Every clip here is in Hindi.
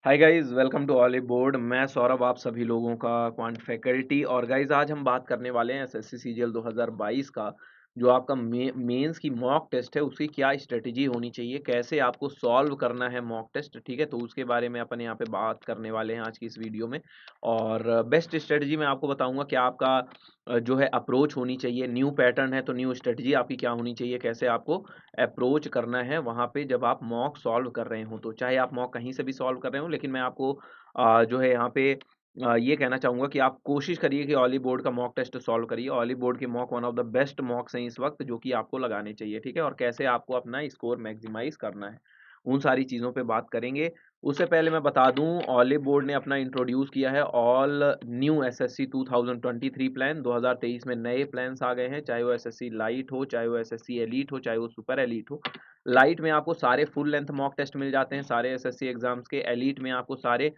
Hi guys, welcome to Oliveboard. मैं सौरभ, आप सभी लोगों का क्वांट फैकल्टी। और गाइस आज हम बात करने वाले हैं एसएससी सीजीएल 2022 का जो आपका मेंस की मॉक टेस्ट है, उसकी क्या स्ट्रेटेजी होनी चाहिए, कैसे आपको सॉल्व करना है मॉक टेस्ट। ठीक है, तो उसके बारे में अपन यहाँ पे बात करने वाले हैं आज की इस वीडियो में। और बेस्ट स्ट्रेटजी मैं आपको बताऊंगा कि आपका जो है अप्रोच होनी चाहिए। न्यू पैटर्न है तो न्यू स्ट्रेटजी आपकी क्या होनी चाहिए, कैसे आपको अप्रोच करना है वहाँ पे जब आप मॉक सॉल्व कर रहे हो। तो चाहे आप मॉक कहीं से भी सॉल्व कर रहे हो, लेकिन मैं आपको जो है यहाँ पे ये कहना चाहूँगा कि आप कोशिश करिए कि ऑली बोर्ड का मॉक टेस्ट सॉल्व करिए। ऑली बोर्ड के mock one of the best मॉक्स हैं इस वक्त, जो कि आपको लगाने चाहिए। ठीक है, और कैसे आपको अपना स्कोर मैक्सिमाइज करना है, उन सारी चीज़ों पे बात करेंगे। उससे पहले मैं बता दूं, ऑली बोर्ड ने अपना इंट्रोड्यूस किया है ऑल न्यू एसएससी 2023 प्लान। 2023 में नए प्लान्स आ गए हैं, चाहे वो एसएससी लाइट हो, चाहे वो एसएससी एलीट हो, चाहे वो सुपर एलीट हो। लाइट में आपको सारे फुल लेंथ मॉक टेस्ट मिल जाते हैं सारे एसएससी एग्जाम्स के। एलीट में आपको सारे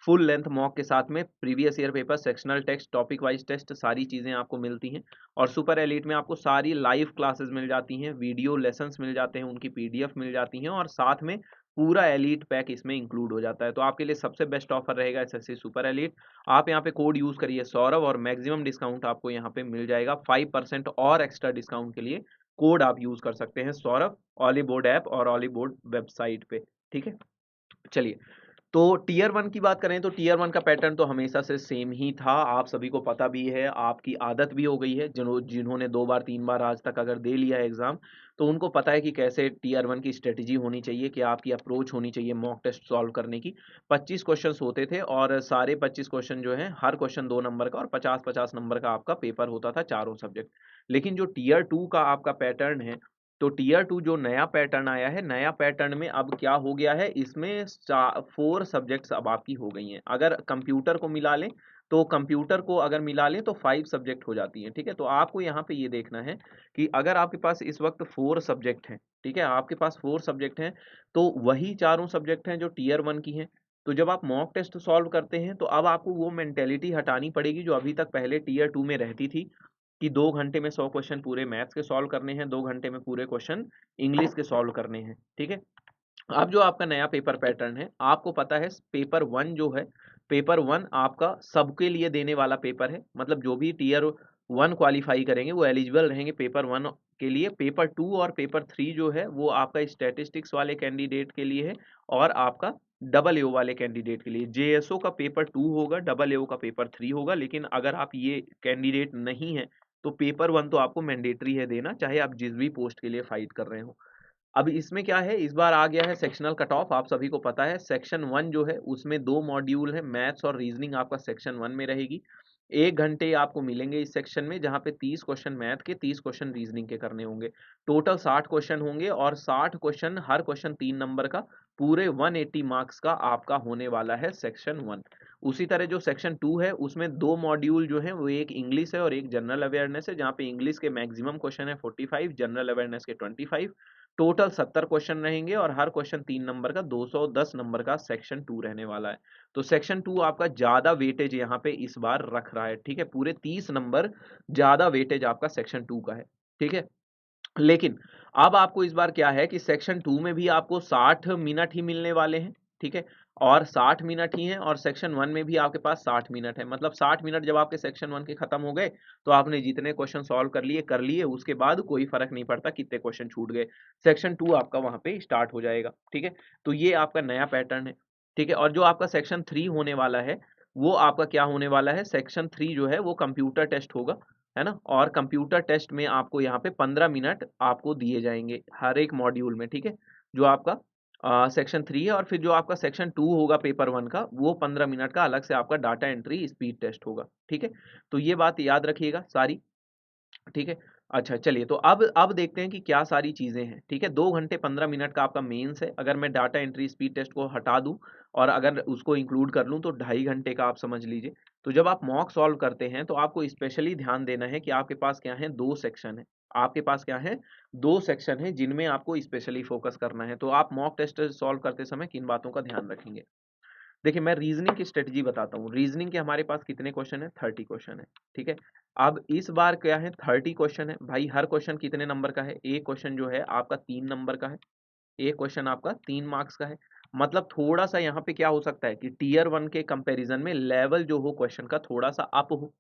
फुल लेंथ मॉक के साथ में previous year paper, sectional test, topic wise test, सारी चीज़ें आपको मिलती हैं। और सुपर एलीट में आपको सारी लाइव क्लासेस मिल जाती हैं, वीडियो लेसन्स मिल जाते हैं, उनकी पीडीएफ मिल जाती हैं, और साथ में पूरा एलीट पैक इसमें इंक्लूड हो जाता है। तो आपके लिए सबसे बेस्ट ऑफर रहेगा एसएससी सुपर एलीट। आप यहाँ पे कोड यूज करिए सौरभ, और मैक्सिमम डिस्काउंट आपको यहाँ पे मिल जाएगा 5% और एक्स्ट्रा डिस्काउंट के लिए कोड आप यूज कर सकते हैं सौरभ, ऑली बोर्ड ऐप और ऑली बोर्ड वेबसाइट पे। ठीक है, चलिए। तो टीयर वन की बात करें तो टीयर वन का पैटर्न तो हमेशा से सेम ही था, आप सभी को पता भी है, आपकी आदत भी हो गई है। जिन्होंने 2 बार 3 बार आज तक अगर दे लिया है एग्जाम, तो उनको पता है कि कैसे टीयर वन की स्ट्रेटजी होनी चाहिए, कि आपकी अप्रोच होनी चाहिए मॉक टेस्ट सॉल्व करने की। 25 क्वेश्चन होते थे, और सारे 25 क्वेश्चन जो है, हर क्वेश्चन 2 नंबर का और 50-50 नंबर का आपका पेपर होता था, चारों सब्जेक्ट। लेकिन जो टीयर टू का आपका पैटर्न है, तो टीयर टू जो नया पैटर्न आया है, नया पैटर्न में अब क्या हो गया है, इसमें 4 सब्जेक्ट्स अब आपकी हो गई हैं। अगर कंप्यूटर को मिला लें, तो कंप्यूटर को अगर मिला लें तो 5 सब्जेक्ट हो जाती हैं। ठीक है, तो आपको यहाँ पे ये देखना है कि अगर आपके पास इस वक्त 4 सब्जेक्ट हैं, ठीक है, आपके पास 4 सब्जेक्ट हैं, तो वही चारों सब्जेक्ट हैं जो टीयर वन की हैं। तो जब आप मॉक टेस्ट सॉल्व करते हैं, तो अब आपको वो मेंटेलिटी हटानी पड़ेगी जो अभी तक पहले टीयर टू में रहती थी, कि 2 घंटे में 100 क्वेश्चन पूरे मैथ्स के सॉल्व करने हैं, 2 घंटे में पूरे क्वेश्चन इंग्लिश के सॉल्व करने हैं। ठीक है, अब जो आपका नया पेपर पैटर्न है, आपको पता है पेपर वन जो है, पेपर वन आपका सबके लिए देने वाला पेपर है। मतलब जो भी टीयर वन क्वालिफाई करेंगे वो एलिजिबल रहेंगे पेपर वन के लिए। पेपर टू और पेपर थ्री जो है वो आपका स्टैटिस्टिक्स वाले कैंडिडेट के लिए है, और आपका डबल एओ वाले कैंडिडेट के लिए। जेएसओ का पेपर टू होगा, डबल एओ का पेपर थ्री होगा। लेकिन अगर आप ये कैंडिडेट नहीं है, तो पेपर वन तो आपको मैंडेटरी है देना, चाहे आप जिस भी पोस्ट के लिए फाइट कर रहे हो। अब इसमें क्या है, इस बार आ गया है सेक्शनल कट ऑफ। आप सभी को पता है सेक्शन वन जो है उसमें 2 मॉड्यूल है, मैथ्स और रीजनिंग आपका सेक्शन वन में रहेगी। 1 घंटे आपको मिलेंगे इस सेक्शन में, जहाँ पे 30 क्वेश्चन मैथ के, 30 क्वेश्चन रीजनिंग के करने होंगे। टोटल 60 क्वेश्चन होंगे, और 60 क्वेश्चन, हर क्वेश्चन 3 नंबर का, पूरे 180 मार्क्स का आपका होने वाला है सेक्शन वन। उसी तरह जो सेक्शन टू है, उसमें 2 मॉड्यूल जो है वो एक इंग्लिश है और एक जनरल अवेयरनेस है, जहाँ पे इंग्लिश के मैक्सिमम क्वेश्चन है 45, जनरल अवेयरनेस के 25। टोटल 70 क्वेश्चन रहेंगे, और हर क्वेश्चन 3 नंबर का, 210 नंबर का सेक्शन टू रहने वाला है। तो सेक्शन टू आपका ज्यादा वेटेज यहाँ पे इस बार रख रहा है। ठीक है, पूरे 30 नंबर ज्यादा वेटेज आपका सेक्शन टू का है। ठीक है, लेकिन अब आपको इस बार क्या है कि सेक्शन टू में भी आपको 60 मिनट ही मिलने वाले हैं। ठीक है, और 60 मिनट ही हैं, और सेक्शन वन में भी आपके पास 60 मिनट है। मतलब 60 मिनट जब आपके सेक्शन वन के खत्म हो गए, तो आपने जितने क्वेश्चन सॉल्व कर लिए, उसके बाद कोई फर्क नहीं पड़ता कितने क्वेश्चन छूट गए, सेक्शन टू आपका वहां पे स्टार्ट हो जाएगा। ठीक है, तो ये आपका नया पैटर्न है। ठीक है, और जो आपका सेक्शन थ्री होने वाला है, वो आपका क्या होने वाला है, सेक्शन थ्री जो है वो कंप्यूटर टेस्ट होगा, है ना। और कंप्यूटर टेस्ट में आपको यहाँ पे 15 मिनट आपको दिए जाएंगे हर एक मॉड्यूल में। ठीक है, जो आपका सेक्शन थ्री है, और फिर जो आपका सेक्शन टू होगा पेपर वन का, वो 15 मिनट का अलग से आपका डाटा एंट्री स्पीड टेस्ट होगा। ठीक है, तो ये बात याद रखिएगा सारी। ठीक है, अच्छा चलिए, तो अब देखते हैं कि क्या सारी चीजें हैं। ठीक है, 2 घंटे 15 मिनट का आपका मेंस है। अगर मैं डाटा एंट्री स्पीड टेस्ट को हटा दूं और अगर उसको इंक्लूड कर लूं, तो 2.5 घंटे का आप समझ लीजिए। तो जब आप मॉक सॉल्व करते हैं, तो आपको स्पेशली ध्यान देना है कि आपके पास क्या है, 2 सेक्शन है। आपके पास क्या है, 2 सेक्शन है, जिनमें आपको स्पेशली फोकस करना है। तो आप मॉक टेस्ट सॉल्व करते समय किन बातों का ध्यान रखेंगे। देखिए, मैं रीजनिंग की स्ट्रेटजी बताता हूँ। रीजनिंग के हमारे पास कितने क्वेश्चन है, 30 क्वेश्चन है। ठीक है, अब इस बार क्या है, 30 क्वेश्चन है भाई। हर क्वेश्चन कितने नंबर का है, एक क्वेश्चन जो है आपका 3 नंबर का है, एक क्वेश्चन आपका 3 मार्क्स का है। मतलब थोड़ा सा यहाँ पे क्या हो सकता है कि टीयर 1 के कंपैरिजन में लेवल जो हो क्वेश्चन का थोड़ा सा अप हो।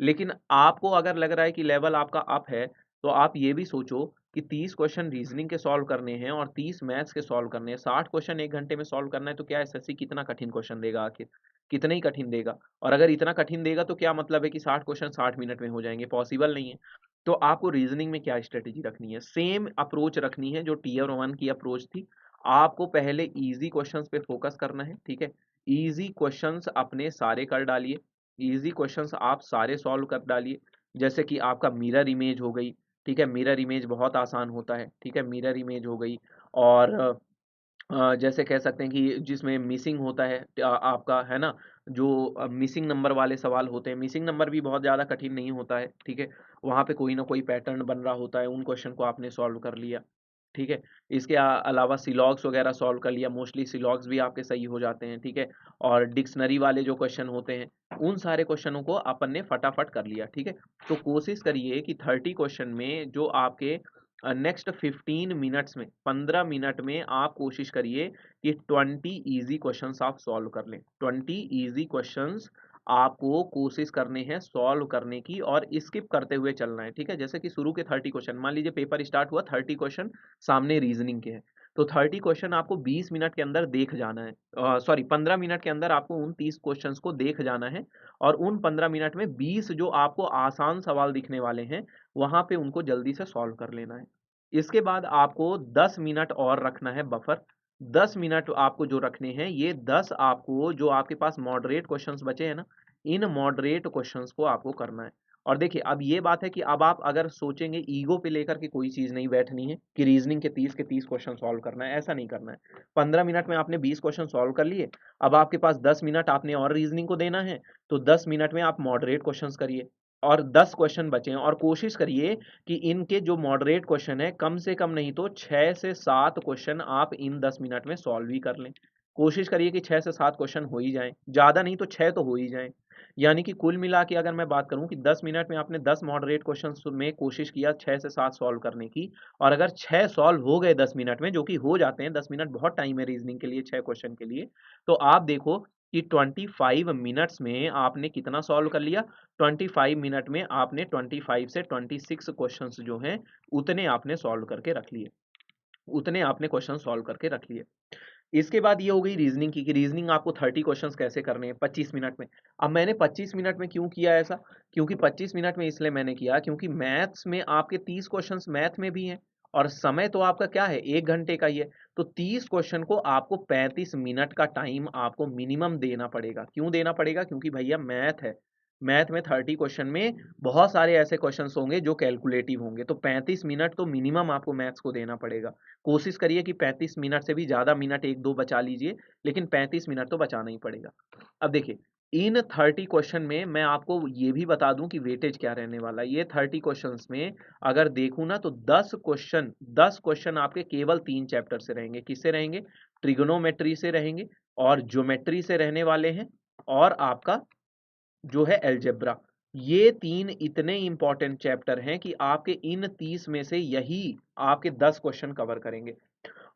लेकिन आपको अगर लग रहा है कि लेवल आपका अप है, तो आप ये भी सोचो कि 30 क्वेश्चन रीजनिंग के सॉल्व करने हैं और 30 मैथ्स के सॉल्व करने हैं। 60 क्वेश्चन 1 घंटे में सॉल्व करना है, तो क्या एसएससी कितना कठिन क्वेश्चन देगा आखिर? कितना ही कठिन देगा। और अगर इतना कठिन देगा तो क्या मतलब है कि 60 क्वेश्चन 60 मिनट में हो जाएँगे? पॉसिबल नहीं है। तो आपको रीजनिंग में क्या स्ट्रैटेजी रखनी है? सेम अप्रोच रखनी है जो टियर 1 की अप्रोच थी। आपको पहले ईज़ी क्वेश्चंस पे फोकस करना है, ठीक है? ईज़ी क्वेश्चंस अपने सारे कर डालिए। ईज़ी क्वेश्चंस आप सारे सॉल्व कर डालिए। जैसे कि आपका मिरर इमेज हो गई, ठीक है? मिरर इमेज बहुत आसान होता है, ठीक है? मिरर इमेज हो गई और जैसे कह सकते हैं कि जिसमें मिसिंग होता है आपका, है ना? जो मिसिंग नंबर वाले सवाल होते हैं, मिसिंग नंबर भी बहुत ज़्यादा कठिन नहीं होता है, ठीक है? वहाँ पे कोई ना कोई पैटर्न बन रहा होता है, उन क्वेश्चन को आपने सॉल्व कर लिया, ठीक है? इसके अलावा सिलॉग्स वगैरह सॉल्व कर लिया, मोस्टली सिलॉग्स भी आपके सही हो जाते हैं, ठीक है? और डिक्शनरी वाले जो क्वेश्चन होते हैं, उन सारे क्वेश्चनों को अपन ने फटाफट कर लिया, ठीक है? तो कोशिश करिए कि 30 क्वेश्चन में जो आपके नेक्स्ट 15 मिनट्स में 15 मिनट में आप कोशिश करिए कि 20 इजी क्वेश्चंस आप सॉल्व कर लें। 20 इजी क्वेश्चंस आपको कोशिश करने हैं सॉल्व करने की और स्किप करते हुए चलना है, ठीक है? जैसे कि शुरू के 30 क्वेश्चन, मान लीजिए पेपर स्टार्ट हुआ, 30 क्वेश्चन सामने रीजनिंग के हैं, तो 30 क्वेश्चन आपको 20 मिनट के अंदर देख जाना है। सॉरी, 15 मिनट के अंदर आपको उन 30 क्वेश्चंस को देख जाना है और उन 15 मिनट में 20 जो आपको आसान सवाल दिखने वाले हैं, वहां पे उनको जल्दी से सॉल्व कर लेना है। इसके बाद आपको 10 मिनट और रखना है बफर। 10 मिनट आपको जो रखने हैं, ये 10 आपको जो आपके पास मॉडरेट क्वेश्चंस बचे हैं ना, इन मॉडरेट क्वेश्चंस को आपको करना है। और देखिए, अब ये बात है कि अब आप अगर सोचेंगे ईगो पे लेकर के कोई चीज नहीं बैठनी है कि रीजनिंग के 30 क्वेश्चन सॉल्व करना है, ऐसा नहीं करना है। 15 मिनट में आपने 20 क्वेश्चन सॉल्व कर लिए, अब आपके पास 10 मिनट आपने और रीजनिंग को देना है, तो 10 मिनट में आप मॉडरेट क्वेश्चंस करिए और 10 क्वेश्चन बचे हैं, और कोशिश करिए कि इनके जो मॉडरेट क्वेश्चन है, कम से कम नहीं तो 6 से 7 क्वेश्चन आप इन 10 मिनट में सॉल्व ही कर लें। कोशिश करिए कि 6 से 7 क्वेश्चन हो ही जाएँ, ज़्यादा नहीं तो 6 तो हो ही जाएँ। यानी कि कुल मिला के अगर मैं बात करूँ कि 10 मिनट में आपने 10 मॉडरेट क्वेश्चंस में कोशिश किया 6 से 7 सॉल्व करने की, और अगर 6 सॉल्व हो गए 10 मिनट में, जो कि हो जाते हैं, 10 मिनट बहुत टाइम है रीजनिंग के लिए 6 क्वेश्चन के लिए, तो आप देखो कि 25 मिनट्स में आपने कितना सॉल्व कर लिया। 25 मिनट में आपने 25 से 26 क्वेश्चंस जो हैं, उतने आपने सॉल्व करके रख लिए। उतने आपने क्वेश्चन सॉल्व करके रख लिए। इसके बाद ये हो गई रीजनिंग की, कि रीजनिंग आपको 30 क्वेश्चंस कैसे करने हैं 25 मिनट में। अब मैंने 25 मिनट में क्यों किया ऐसा? क्योंकि 25 मिनट में इसलिए मैंने किया क्योंकि मैथ्स में आपके 30 क्वेश्चंस मैथ में भी हैं और समय तो आपका क्या है, 1 घंटे का ही है। तो 30 क्वेश्चन को आपको 35 मिनट का टाइम आपको मिनिमम देना पड़ेगा। क्यों देना पड़ेगा? क्योंकि भैया मैथ है। मैथ में 30 क्वेश्चन में बहुत सारे ऐसे क्वेश्चंस होंगे जो कैलकुलेटिव होंगे, तो 35 मिनट तो मिनिमम आपको मैथ्स को देना पड़ेगा। कोशिश करिए कि 35 मिनट से भी ज़्यादा मिनट 1-2 बचा लीजिए, लेकिन 35 मिनट तो बचाना ही पड़ेगा। अब देखिए, इन 30 क्वेश्चन में मैं आपको ये भी बता दूं कि वेटेज क्या रहने वाला है। ये 30 क्वेश्चंस में अगर देखूं ना, तो 10 क्वेश्चन आपके केवल 3 चैप्टर से रहेंगे। किससे रहेंगे? ट्रिग्नोमेट्री से रहेंगे और ज्योमेट्री से रहने वाले हैं, और आपका जो है अलजेब्रा। ये 3 इतने इंपॉर्टेंट चैप्टर हैं कि आपके इन 30 में से यही आपके 10 क्वेश्चन कवर करेंगे।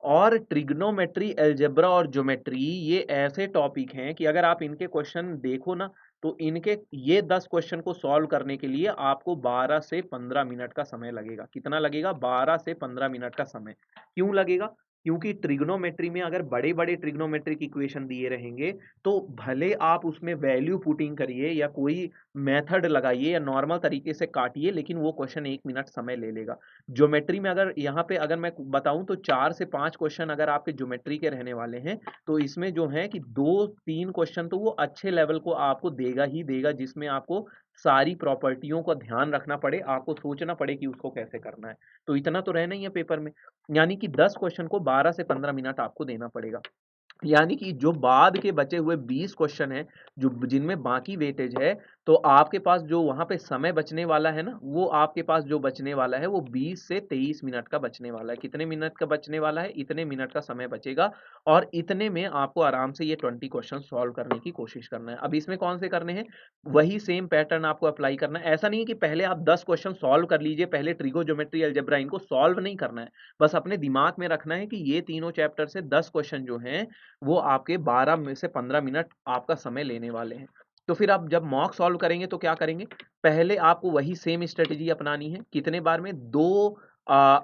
और ट्रिग्नोमेट्री, अलजेब्रा और ज्योमेट्री ये ऐसे टॉपिक हैं कि अगर आप इनके क्वेश्चन देखो ना, तो इनके ये 10 क्वेश्चन को सॉल्व करने के लिए आपको 12 से 15 मिनट का समय लगेगा। कितना लगेगा? 12 से 15 मिनट का समय। क्यों लगेगा? क्योंकि ट्रिग्नोमेट्री में अगर बड़े-बड़े ट्रिग्नोमेट्रिक इक्वेशन दिए रहेंगे, तो भले आप उसमें वैल्यू पुटिंग करिए या कोई मेथड लगाइए या नॉर्मल तरीके से काटिए, लेकिन वो क्वेश्चन 1 मिनट समय ले लेगा। ज्योमेट्री में अगर यहाँ पे अगर मैं बताऊं, तो 4 से 5 क्वेश्चन अगर आपके ज्योमेट्री के रहने वाले हैं, तो इसमें जो है कि 2-3 क्वेश्चन तो वो अच्छे लेवल को आपको देगा ही देगा, जिसमें आपको सारी प्रॉपर्टियों का ध्यान रखना पड़े, आपको सोचना पड़े कि उसको कैसे करना है। तो इतना तो रहना ही है पेपर में। यानी कि 10 क्वेश्चन को 12 से 15 मिनट आपको देना पड़ेगा। यानी कि जो बाद के बचे हुए 20 क्वेश्चन हैं, जो जिनमें बाकी वेटेज है, तो आपके पास जो वहाँ पे समय बचने वाला है ना, वो आपके पास जो बचने वाला है वो 20 से 23 मिनट का बचने वाला है। कितने मिनट का बचने वाला है? इतने मिनट का समय बचेगा और इतने में आपको आराम से ये 20 क्वेश्चन सॉल्व करने की कोशिश करना है। अब इसमें कौन से करने हैं? वही सेम पैटर्न आपको अप्लाई करना है। ऐसा नहीं है कि पहले आप 10 क्वेश्चन सॉल्व कर लीजिए, पहले ट्रिगोनोमेट्री, अलजेब्रा इनको सॉल्व नहीं करना है। बस अपने दिमाग में रखना है कि ये तीनों चैप्टर से 10 क्वेश्चन जो हैं, वो आपके 12 में से 15 मिनट आपका समय लेने वाले हैं। तो फिर आप जब मॉक सॉल्व करेंगे तो क्या करेंगे? पहले आपको वही सेम स्ट्रेटजी अपनानी है। कितने बार में? 2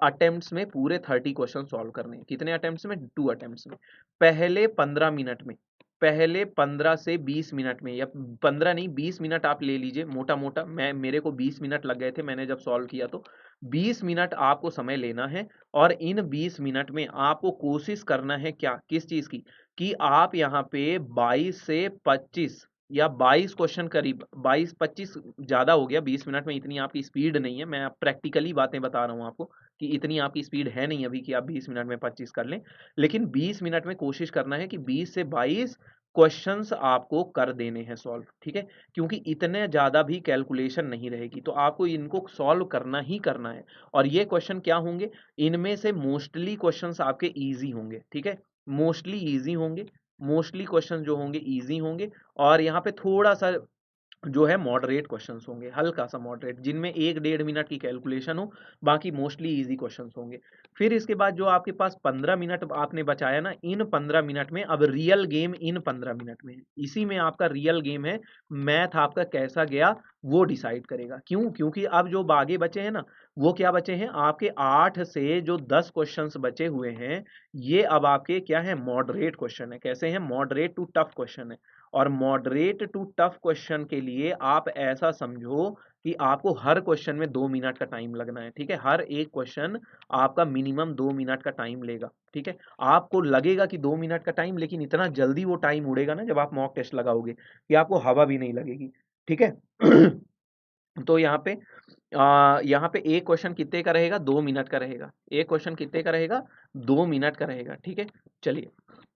अटेम्प्ट्स में पूरे 30 क्वेश्चन सॉल्व करने हैं। कितने अटेम्प्ट्स में? 2 अटेम्प्ट्स में। पहले 15 मिनट में, पहले 15 से 20 मिनट में, या 15 नहीं 20 मिनट आप ले लीजिए मोटा-मोटा। मेरे को 20 मिनट लग गए थे मैंने जब सॉल्व किया तो। 20 मिनट आपको समय लेना है और इन 20 मिनट में आपको कोशिश करना है क्या? किस चीज़ की? कि आप यहाँ पे 22 से 25 या 22 क्वेश्चन करीब, 22-25 ज़्यादा हो गया, 20 मिनट में इतनी आपकी स्पीड नहीं है। मैं प्रैक्टिकली बातें बता रहा हूँ आपको कि इतनी आपकी स्पीड है नहीं अभी कि आप 20 मिनट में 25 कर लें। लेकिन 20 मिनट में कोशिश करना है कि 20 से 22 क्वेश्चंस आपको कर देने हैं सॉल्व, ठीक है? क्योंकि इतने ज़्यादा भी कैलकुलेशन नहीं रहेगी, तो आपको इनको सॉल्व करना ही करना है। और ये क्वेश्चन क्या होंगे? इनमें से मोस्टली क्वेश्चंस आपके ईज़ी होंगे, ठीक है? मोस्टली ईज़ी होंगे, मोस्टली क्वेश्चन जो होंगे ईज़ी होंगे और यहाँ पे थोड़ा-सा जो है मॉडरेट क्वेश्चंस होंगे, हल्का-सा मॉडरेट, जिनमें 1 डेढ़ मिनट की कैलकुलेशन हो, बाकी मोस्टली ईज़ी क्वेश्चंस होंगे। फिर इसके बाद जो आपके पास 15 मिनट आपने बचाया ना, इन 15 मिनट में अब रियल गेम इन 15 मिनट में है। इसी में आपका रियल गेम है, मैथ आपका कैसा गया वो डिसाइड करेगा। क्यों? क्योंकि अब जो आगे बचे हैं ना, वो क्या बचे हैं? आपके 8 से जो 10 क्वेश्चंस बचे हुए हैं, ये अब आपके क्या हैं? मॉडरेट क्वेश्चन है। कैसे हैं? मॉडरेट टू टफ क्वेश्चन है। और मॉडरेट टू टफ क्वेश्चन के लिए आप ऐसा समझो कि आपको हर क्वेश्चन में 2 मिनट का टाइम लगना है, ठीक है? हर एक क्वेश्चन आपका मिनिमम 2 मिनट का टाइम लेगा, ठीक है? आपको लगेगा कि 2 मिनट का टाइम, लेकिन इतना जल्दी वो टाइम उड़ेगा ना जब आप मॉक टेस्ट लगाओगे कि आपको हवा भी नहीं लगेगी, ठीक है? तो यहाँ पे एक क्वेश्चन कितने का रहेगा? 2 मिनट का रहेगा। एक क्वेश्चन कितने का रहेगा? 2 मिनट का रहेगा, ठीक है? चलिए,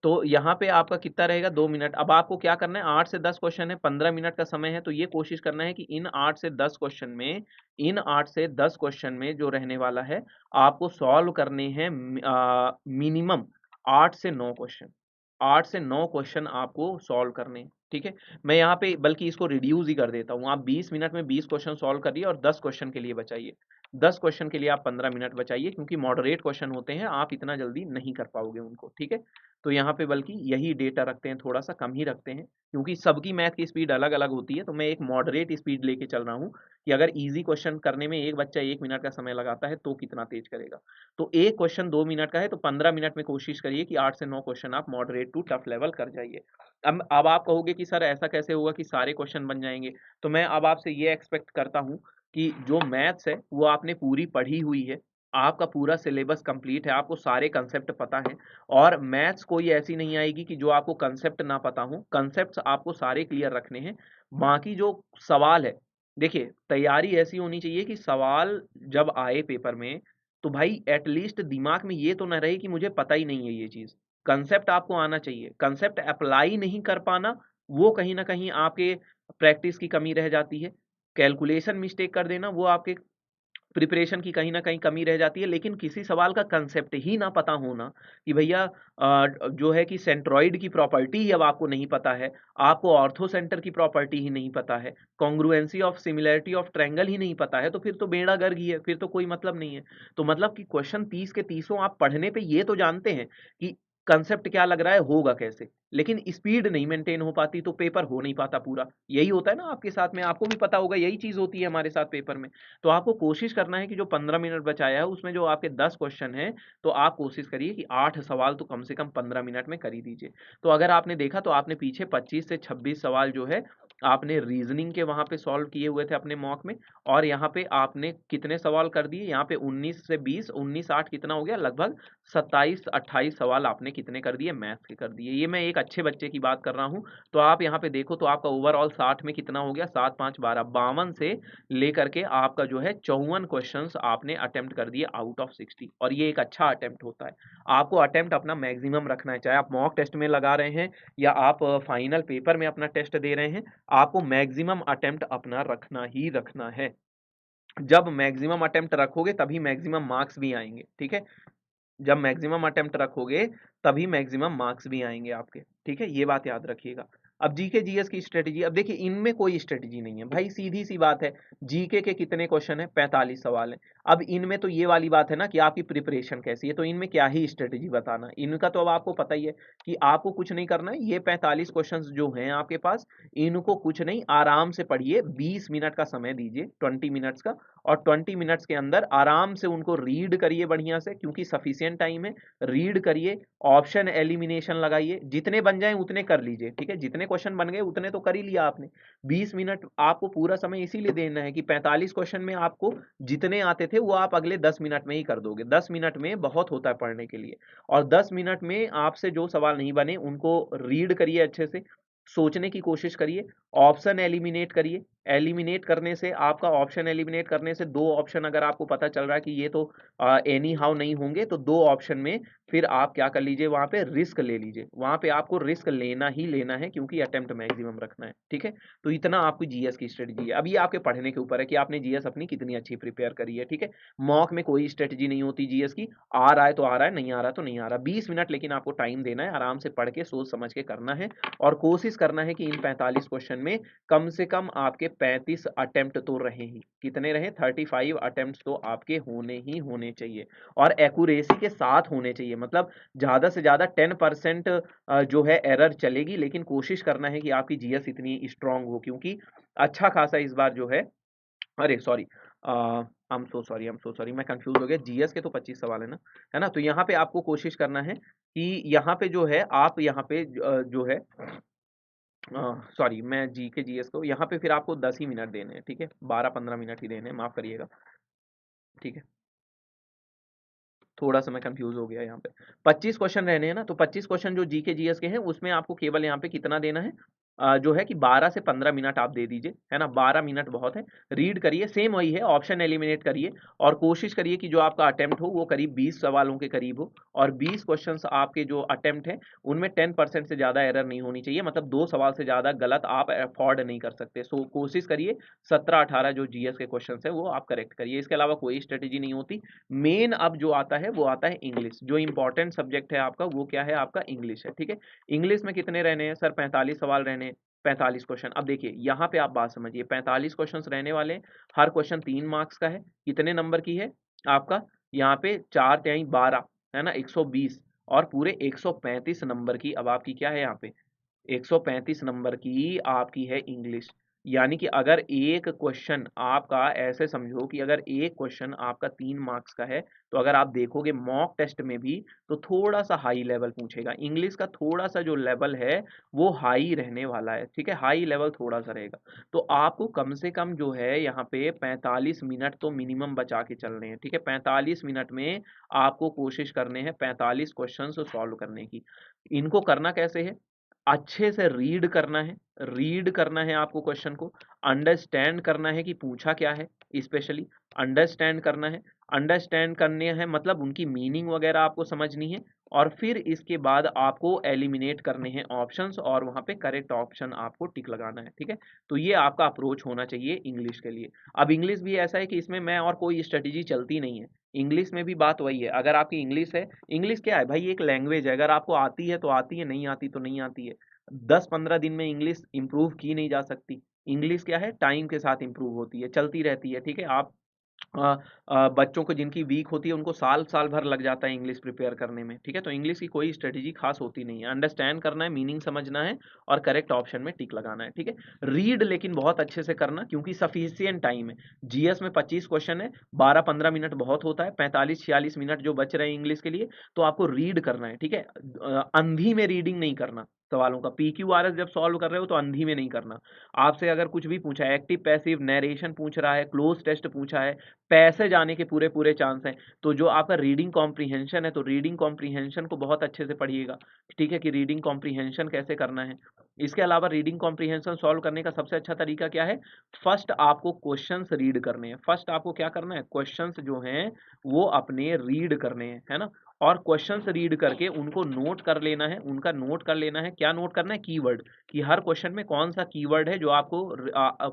तो यहाँ पे आपका कितना रहेगा? 2 मिनट। अब आपको क्या करना है? 8 से 10 क्वेश्चन है, 15 मिनट का समय है, तो ये कोशिश करना है कि इन 8 से 10 क्वेश्चन में, इन 8 से 10 क्वेश्चन में जो रहने वाला है, आपको सॉल्व करने हैं मिनिमम 8 से 9 क्वेश्चन। 8 से 9 क्वेश्चन आपको सॉल्व करने हैं, ठीक है? मैं यहाँ पे बल्कि इसको रिड्यूस ही कर देता हूँ। आप 20 मिनट में 20 क्वेश्चन सॉल्व करिए और 10 क्वेश्चन के लिए बचाइए। 10 क्वेश्चन के लिए आप 15 मिनट बचाइए, क्योंकि मॉडरेट क्वेश्चन होते हैं, आप इतना जल्दी नहीं कर पाओगे उनको, ठीक है? तो यहाँ पे बल्कि यही डेटा रखते हैं, थोड़ा-सा कम ही रखते हैं, क्योंकि सबकी मैथ की स्पीड अलग-अलग होती है, तो मैं एक मॉडरेट स्पीड लेके चल रहा हूँ कि अगर ईज़ी क्वेश्चन करने में एक बच्चा 1 मिनट का समय लगाता है, तो कितना तेज़ करेगा। तो एक क्वेश्चन 2 मिनट का है, तो 15 मिनट में कोशिश करिए कि 8 से 9 क्वेश्चन आप मॉडरेट टू टफ लेवल कर जाइए। अब आप कहोगे कि सर ऐसा कैसे होगा कि सारे क्वेश्चन बन जाएँगे? तो मैं अब आपसे ये एक्सपेक्ट करता हूँ कि जो मैथ्स है, वो आपने पूरी पढ़ी हुई है, आपका पूरा सिलेबस कंप्लीट है, आपको सारे कांसेप्ट पता हैं और मैथ्स कोई ऐसी नहीं आएगी कि जो आपको कांसेप्ट ना पता हो। कांसेप्ट्स आपको सारे क्लियर रखने हैं। बाकी जो सवाल है, देखिए तैयारी ऐसी होनी चाहिए कि सवाल जब आए पेपर में, तो भाई एट लीस्ट दिमाग में ये तो ना रहे कि मुझे पता ही नहीं है ये चीज़। कांसेप्ट आपको आना चाहिए। कांसेप्ट अप्लाई नहीं कर पाना, वो कहीं न कहीं आपके प्रैक्टिस की कमी रह जाती है। कैलकुलेशन मिस्टेक कर देना, वो आपके प्रिपरेशन की कहीं न कहीं कमी रह जाती है। लेकिन किसी सवाल का कांसेप्ट ही ना पता होना कि भैया जो है कि सेंट्रॉइड की प्रॉपर्टी ही अब आपको नहीं पता है, आपको ऑर्थो सेंटर की प्रॉपर्टी ही नहीं पता है, congruency of similarity of triangle ही नहीं पता है, तो फिर तो बेड़ा गर्क ही है, फिर तो कोई मतलब नहीं है। तो मतलब कि क्वेश्चन 30 के तीसों आप पढ़ने पे ये तो जानते हैं कि कांसेप्ट क्या लग रहा है, होगा कैसे, लेकिन स्पीड नहीं मेंटेन हो पाती, तो पेपर हो नहीं पाता पूरा। यही होता है ना आपके साथ में, आपको भी पता होगा यही चीज़ होती है हमारे साथ पेपर में। तो आपको कोशिश करना है कि जो 15 मिनट बचाया है, उसमें जो आपके 10 क्वेश्चन हैं, तो आप कोशिश करिए कि 8 सवाल तो कम से कम 15 मिनट में कर ही दीजिए। तो अगर आपने देखा तो आपने पीछे 25 से 26 सवाल जो है, आपने रीज़निंग के वहाँ पे सॉल्व किए हुए थे अपने मॉक में और यहाँ पे आपने कितने सवाल कर दिए? यहाँ पे 19 से 20, 19-8 कितना हो गया? लगभग 27-28 सवाल आपने कितने कर दिए? मैथ्स के कर दिए। ये मैं एक अच्छे बच्चे की बात कर रहा हूँ। तो आप यहाँ पे देखो तो आपका ओवरऑल 60 में कितना हो गया? 7, 5, 12, 52 से लेकर के आपका जो है 54 क्वेश्चंस आपने अटेम्प्ट कर दिए आउट ऑफ 60 और ये एक अच्छा अटेम्प्ट होता है। आपको अटेम्प्ट अपना मैक्सिमम रखना है, चाहे आप मॉक टेस्ट में लगा रहे हैं या आप फाइनल पेपर में अपना टेस्ट दे रहे हैं, आपको मैक्सिमम अटेम्प्ट अपना रखना ही रखना है। जब मैक्सिमम अटेम्प्ट रखोगे तभी मैक्सिमम मार्क्स भी आएँगे, ठीक है? जब मैक्सिमम अटेम्प्ट रखोगे तभी मैक्सिमम मार्क्स भी आएँगे आपके, ठीक है? ये बात याद रखिएगा। अब जीके जीएस की स्ट्रेटजी, अब देखिए इनमें कोई स्ट्रेटजी नहीं है भाई, सीधी-सी बात है। जीके के कितने क्वेश्चन हैं? 45 सवाल हैं। अब इनमें तो ये वाली बात है ना कि आपकी प्रिपरेशन कैसी है, तो इनमें क्या ही स्ट्रेटजी बताना। इनका तो अब आपको पता ही है कि आपको कुछ नहीं करना है। ये 45 क्वेश्चंस जो हैं आपके पास, इनको कुछ नहीं, आराम से पढ़िए। 20 मिनट का समय दीजिए, 20 मिनट्स का, और 20 मिनट्स के अंदर आराम से उनको रीड करिए बढ़िया से, क्योंकि सफिशिएंट टाइम है। रीड करिए, ऑप्शन एलिमिनेशन लगाइए, जितने बन जाएं उतने कर लीजिए, ठीक है? जितने क्वेश्चन बन गए उतने तो कर ही लिया आपने। 20 मिनट आपको पूरा समय इसीलिए देना है कि 45 क्वेश्चन में आपको जितने आते थे वो आप अगले 10 मिनट में ही कर दोगे। 10 मिनट में बहुत होता है पढ़ने के लिए, और 10 मिनट में आपसे जो सवाल नहीं बने उनको रीड करिए अच्छे से, सोचने की कोशिश करिए, ऑप्शन एलिमिनेट करिए। एलिमिनेट करने से, आपका ऑप्शन एलिमिनेट करने से, 2 ऑप्शन अगर आपको पता चल रहा है कि ये तो एनी हाउ नहीं होंगे, तो 2 ऑप्शन में फिर आप क्या कर लीजिए, वहां पे रिस्क ले लीजिए। वहां पे आपको रिस्क लेना ही लेना है, क्योंकि अटेम्प्ट मैक्सिमम रखना है, ठीक है? तो इतना आपकी जीएस की स्ट्रेटजी है। अब ये आपके पढ़ने के ऊपर है कि आपने जीएस अपनी कितनी अच्छी प्रिपेयर करी है, ठीक है? मॉक में कोई स्ट्रेटजी नहीं होती जीएस की। आ रहा है तो आ रहा है, नहीं आ रहा तो नहीं आ रहा। 20 मिनट लेकिन आपको टाइम देना है, आराम से पढ़ के सोच समझ के करना है, और कोशिश करना है कि इन 45 क्वेश्चन में कम से कम आपके 35 अटेम्प्ट तो रहे ही। कितने रहे? 35 अटेम्प्ट तो आपके होने ही होने चाहिए, और एक्यूरेसी के साथ होने चाहिए। मतलब ज्यादा से ज्यादा 10% जो है एरर चलेगी, लेकिन कोशिश करना है कि आपकी जीएस इतनी स्ट्रांग हो, क्योंकि अच्छा खासा इस बार जो है, अरे sorry, I am so sorry, मैं कंफ्यूज हो गया। जीएस के तो 25 सवाल है ना? तो यहाँ पे आपको कोशिश करना है कि यहाँ पे जो है, आप यहाँ पे जो है, सॉरी, मैं जी के जीएस को यहाँ पे फिर आपको 10 ही मिनट देने हैं, ठीक है? 12-15 मिनट ही देने हैं, माफ करिएगा, ठीक है? थोड़ा सा मैं कंफ्यूज हो गया यहाँ पे। 25 क्वेश्चन रहने हैं ना, तो 25 क्वेश्चन जो जीके जीएस के हैं उसमें आपको केवल यहाँ पे कितना देना है, जो है कि 12 से 15 मिनट आप दे दीजिए, है ना? 12 मिनट बहुत है। रीड करिए, सेम वही है, ऑप्शन एलिमिनेट करिए, और कोशिश करिए कि जो आपका अटेम्प्ट हो वो करीब 20 सवालों के करीब हो, और 20 क्वेश्चन आपके जो अटेम्प्ट है उनमें 10% से ज्यादा एरर नहीं होनी चाहिए। मतलब 2 सवाल से ज्यादा गलत आप अफोर्ड नहीं कर सकते। सो कोशिश करिए 17-18 जो जीएस के क्वेश्चन है वो आप करेक्ट करिए। इसके अलावा कोई स्ट्रेटेजी नहीं होती। मेन अब जो आता है वो आता है इंग्लिश। जो इंपॉर्टेंट सब्जेक्ट है आपका वो क्या है? आपका इंग्लिश है, ठीक है? इंग्लिश में कितने रहने हैं सर? 45 सवाल रहने हैं, 45 क्वेश्चन। अब देखिए यहाँ पे आप बात समझिए, 45 क्वेश्चन रहने वाले हैं। हर क्वेश्चन 3 मार्क्स का है। कितने नंबर की है आपका? यहाँ पे 4 तिहाई 12, है ना? 120, और पूरे 135 नंबर की अब आपकी क्या है यहाँ पे? 135 नंबर की आपकी है इंग्लिश। यानी कि अगर एक क्वेश्चन आपका, ऐसे समझो कि अगर एक क्वेश्चन आपका 3 मार्क्स का है, तो अगर आप देखोगे मॉक टेस्ट में भी, तो थोड़ा सा हाई लेवल पूछेगा। इंग्लिश का थोड़ा सा जो लेवल है वो हाई रहने वाला है, ठीक है? हाई लेवल थोड़ा सा रहेगा। तो आपको कम से कम जो है यहाँ पे 45 मिनट तो मिनिमम बचा के चलने हैं, ठीक है? 45 मिनट में आपको कोशिश करने हैं 45 क्वेश्चन सॉल्व करने की। इनको करना कैसे है? अच्छे से रीड करना है। रीड करना है आपको क्वेश्चन को, अंडरस्टैंड करना है कि पूछा क्या है, स्पेशली अंडरस्टैंड करना है। अंडरस्टैंड करने हैं मतलब उनकी मीनिंग वगैरह आपको समझनी है, और फिर इसके बाद आपको एलिमिनेट करने हैं ऑप्शंस, और वहां पे करेक्ट ऑप्शन आपको टिक लगाना है, ठीक है? तो ये आपका अप्रोच होना चाहिए इंग्लिश के लिए। अब इंग्लिश भी ऐसा है कि इसमें मैं और कोई स्ट्रेटेजी चलती नहीं है। इंग्लिश में भी बात वही है। अगर आपकी इंग्लिश है, इंग्लिश क्या है भाई? एक लैंग्वेज है। अगर आपको आती है तो आती है, नहीं आती तो नहीं आती है। 10-15 दिन में इंग्लिश इंप्रूव की नहीं जा सकती। इंग्लिश क्या है? टाइम के साथ इंप्रूव होती है, चलती रहती है, ठीक है? आप अ बच्चों को जिनकी वीक होती है उनको साल-साल भर लग जाता है इंग्लिश प्रिपेयर करने में, ठीक है? तो इंग्लिश की कोई स्ट्रेटेजी खास होती नहीं है। अंडरस्टैंड करना है, मीनिंग समझना है, और करेक्ट ऑप्शन में टिक लगाना है, ठीक है? रीड लेकिन बहुत अच्छे से करना, क्योंकि सफिशिएंट टाइम है। जीएस में 25 क्वेश्चन है, 12-15 मिनट बहुत होता है, 45-46 मिनट जो बच रहे हैं इंग्लिश के लिए, तो आपको रीड करना है, ठीक है? अंधी में रीडिंग नहीं करना सवालों का। पीक्यूआरएस जब सॉल्व कर रहे हो तो अंधी में नहीं करना। आपसे अगर कुछ भी पूछा है, एक्टिव पैसिव नरेशन पूछ रहा है, क्लोज टेस्ट पूछा है, पैसेज आने के पूरे पूरे चांस हैं, तो जो आपका रीडिंग कॉम्प्रीहेंशन है, तो रीडिंग कॉम्प्रीहेंशन को बहुत अच्छे से पढ़िएगा, ठीक है? कि रीडिंग कॉम्प्रीहेंशन कैसे करना है। इसके अलावा रीडिंग कॉम्प्रीहेंशन सॉल्व करने का सबसे अच्छा तरीका क्या है? फर्स्ट आपको क्वेश्चंस रीड करने हैं। फर्स्ट आपको क्या करना है? क्वेश्चंस जो हैं वो अपने रीड करने हैं, है ना? और क्वेश्चंस रीड करके उनको नोट कर लेना है, उनका नोट कर लेना है। क्या नोट करना है? कीवर्ड, कि हर क्वेश्चन में कौन सा कीवर्ड है जो आपको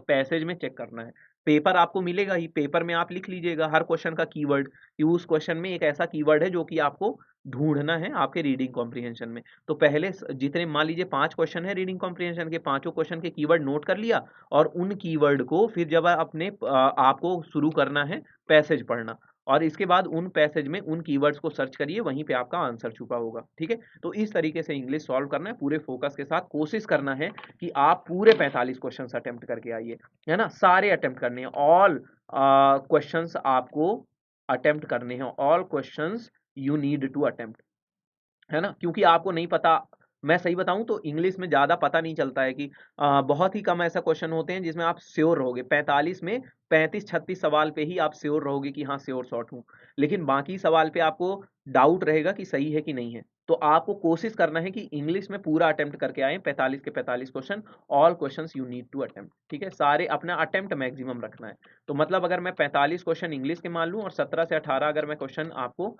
पैसेज में चेक करना है। पेपर आपको मिलेगा ही, पेपर में आप लिख लीजिएगा हर क्वेश्चन का कीवर्ड, कि उस क्वेश्चन में एक ऐसा कीवर्ड है जो कि आपको ढूंढना है आपके रीडिंग कॉम्प्रिहेंशन में। तो पहले जितने मान लीजिए 5 क्वेश्चन है रीडिंग कॉम्प्रिहेंशन के, पांचों क्वेश्चन के कीवर्ड नोट कर लिया, और उन कीवर्ड को फिर जब आपको शुरू करना है पैसेज पढ़ना, और इसके बाद उन पैसेज में उन कीवर्ड्स को सर्च करिए, वहीं पे आपका आंसर छुपा होगा। ठीक है, तो इस तरीके से इंग्लिश सॉल्व करना है, पूरे फोकस के साथ कोशिश करना है कि आप पूरे 45 क्वेश्चन अटेम्प्ट करके आइए, है ना, सारे अटेम्प्ट करने हैं, ऑल क्वेश्चंस आपको अटेम्प्ट करने हैं, all questions you need to attempt, है ना, क्योंकि आपको नहीं पता। मैं सही बताऊं तो इंग्लिश में ज्यादा पता नहीं चलता है कि बहुत ही कम ऐसा क्वेश्चन होते हैं जिसमें आप श्योर रहोगे। 45 में 35-36 सवाल पे ही आप श्योर रहोगे कि हाँ श्योर शॉट हूं, लेकिन बाकी सवाल पे आपको डाउट रहेगा कि सही है कि नहीं है। तो आपको कोशिश करना है कि इंग्लिश में पूरा अटेम्प्ट करके आए 45 के 45 question, all questions you need to attempt. ठीक है, सारे अपना अटेम्प्ट मैक्सिमम रखना है। तो मतलब अगर मैं 45 क्वेश्चन इंग्लिश के मान लूं और 17 से 18 अगर मैं क्वेश्चन आपको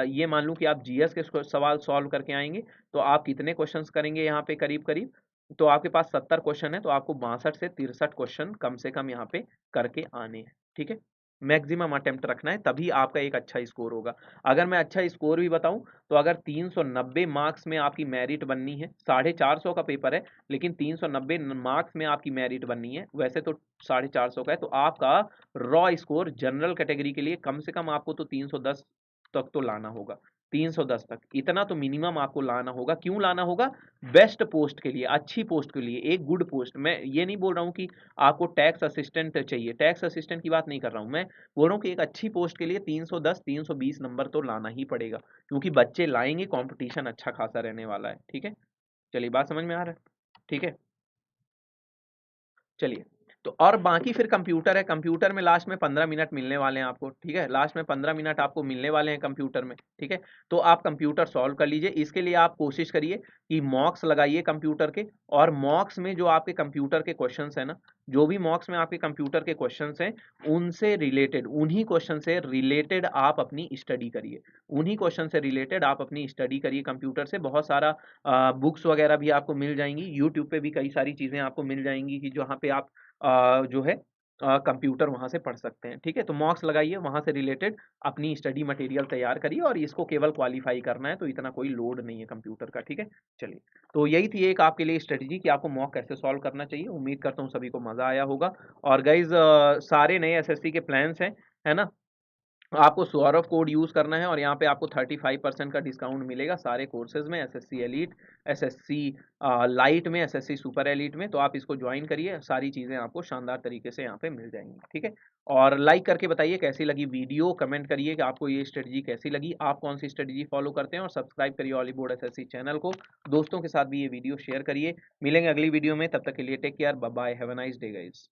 ये मान लूं कि आप जीएस के सवाल सॉल्व करके आएंगे, तो आप कितने क्वेश्चंस करेंगे यहाँ पे? करीब करीब, तो आपके पास 70 क्वेश्चन है, तो आपको 62 से 63 क्वेश्चन कम से कम यहाँ पे करके आने हैं। ठीक है, मैक्सिमम अटेम्प्ट रखना है, तभी आपका एक अच्छा स्कोर होगा। अगर मैं अच्छा स्कोर भी बताऊं तो अगर 390 मार्क्स में आपकी मेरिट बननी है, 450 का पेपर है लेकिन 390 मार्क्स में आपकी मेरिट बननी है, वैसे तो 450 का है, तो आपका रॉ स्कोर जनरल कैटेगरी के लिए कम से कम आपको तो 310 तक तो लाना होगा। 310 तक इतना तो मिनिमम आपको लाना होगा। क्यों लाना होगा? बेस्ट पोस्ट के लिए, अच्छी पोस्ट के लिए, एक गुड पोस्ट। मैं ये नहीं बोल रहा हूँ कि आपको टैक्स असिस्टेंट चाहिए, टैक्स असिस्टेंट की बात नहीं कर रहा हूँ मैं, बोल रहा हूँ कि एक अच्छी पोस्ट के लिए 310 320 नंबर तो लाना ही पड़ेगा, क्योंकि बच्चे लाएंगे, कंपटीशन अच्छा खासा रहने वाला है। ठीक है, चलिए बात समझ में आ रहा है? ठीक है, चलिए। तो और बाकी फिर कंप्यूटर है, कंप्यूटर में लास्ट में 15 मिनट मिलने वाले हैं आपको। ठीक है, लास्ट में 15 मिनट आपको मिलने वाले हैं कंप्यूटर में। ठीक है, तो आप कंप्यूटर सॉल्व कर लीजिए। इसके लिए आप कोशिश करिए कि मॉक्स लगाइए कंप्यूटर के, और मॉक्स में जो आपके कंप्यूटर के क्वेश्चंस है ना, जो भी मॉक्स में आपके कंप्यूटर के क्वेश्चंस हैं, उनसे रिलेटेड, उन्हीं क्वेश्चन से रिलेटेड आप अपनी स्टडी करिए, उन्हीं क्वेश्चन से रिलेटेड आप अपनी स्टडी करिए। कंप्यूटर से बहुत सारा बुक्स वगैरह भी आपको मिल जाएंगी, यूट्यूब पे भी कई सारी चीजें आपको मिल जाएंगी कि जहाँ पे आप जो है कंप्यूटर वहाँ से पढ़ सकते हैं। ठीक है, तो मॉक्स लगाइए, वहाँ से रिलेटेड अपनी स्टडी मटेरियल तैयार करिए, और इसको केवल क्वालिफाई करना है, तो इतना कोई लोड नहीं है कंप्यूटर का। ठीक है, चलिए, तो यही थी एक आपके लिए स्ट्रेटजी कि आपको मॉक कैसे सॉल्व करना चाहिए। उम्मीद करता हूँ सभी को मजा आया होगा। और गाइज सारे नए एसएससी के प्लान्स हैं, है ना, आपको सौरभ कोड यूज करना है, और यहाँ पे आपको 35% का डिस्काउंट मिलेगा सारे कोर्सेज में, एसएससी एलीट, एसएससी लाइट में, एसएससी सुपर एलीट में। तो आप इसको ज्वाइन करिए, सारी चीजें आपको शानदार तरीके से यहाँ पे मिल जाएंगी। ठीक है, और लाइक करके बताइए कैसी लगी वीडियो, कमेंट करिए कि आपको ये स्ट्रेटजी कैसी लगी, आप कौन सी स्ट्रेटजी फॉलो करते हैं, और सब्सक्राइब करिए ऑलीवुड एसएससी चैनल को। दोस्तों के साथ भी ये वीडियो शेयर करिए। मिलेंगे अगली वीडियो में, तब तक के लिए take care, bye bye, have a nice day guys.